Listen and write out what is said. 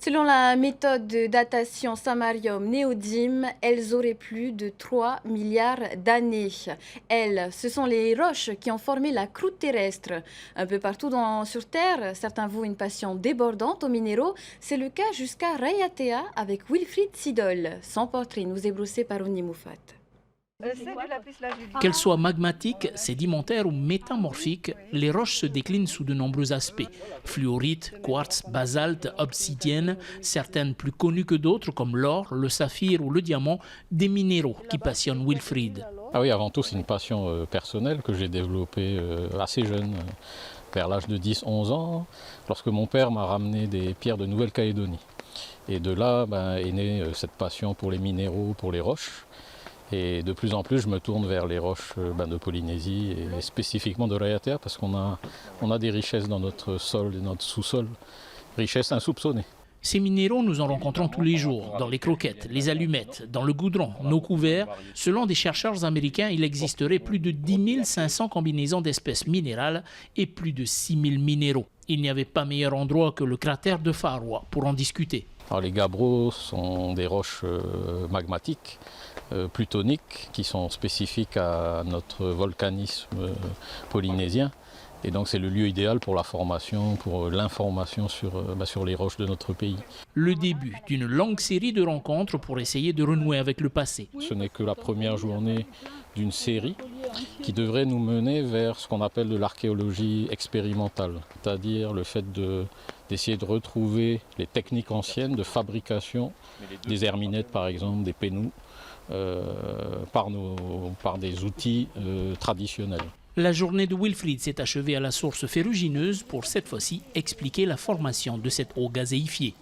Selon la méthode de datation samarium-néodyme, elles auraient plus de 3 milliards d'années. Ce sont les roches qui ont formé la croûte terrestre. Un peu partout sur Terre, certains vouent une passion débordante aux minéraux. C'est le cas jusqu'à Raiatea avec Wilfried Sidol. Son portrait nous est brossé par Ouni Moufat. Qu'elles soient magmatiques, sédimentaires ou métamorphiques, les roches se déclinent sous de nombreux aspects. Fluorite, quartz, basalte, obsidienne, certaines plus connues que d'autres comme l'or, le saphir ou le diamant, des minéraux qui passionnent Wilfried. Ah oui, avant tout, c'est une passion personnelle que j'ai développée assez jeune, vers l'âge de 10-11 ans, lorsque mon père m'a ramené des pierres de Nouvelle-Calédonie. Et de là est née cette passion pour les minéraux, pour les roches. Et de plus en plus, je me tourne vers les roches de Polynésie et spécifiquement de Raiatea parce qu'on a des richesses dans notre sol et notre sous-sol, richesses insoupçonnées. Ces minéraux, nous en rencontrons tous les jours, dans les croquettes, les allumettes, dans le goudron, nos couverts. Selon des chercheurs américains, il existerait plus de 10 500 combinaisons d'espèces minérales et plus de 6 000 minéraux. Il n'y avait pas meilleur endroit que le cratère de Farwa pour en discuter. Alors, les gabbros sont des roches magmatiques, plutoniques, qui sont spécifiques à notre volcanisme polynésien. Et donc c'est le lieu idéal pour la formation, pour l'information sur les roches de notre pays. Le début d'une longue série de rencontres pour essayer de renouer avec le passé. Ce n'est que la première journée d'une série qui devrait nous mener vers ce qu'on appelle de l'archéologie expérimentale, c'est-à-dire le fait d'essayer de retrouver les techniques anciennes de fabrication des herminettes par exemple, des pénous, par des outils traditionnels. La journée de Wilfried s'est achevée à la source ferrugineuse pour cette fois-ci expliquer la formation de cette eau gazéifiée.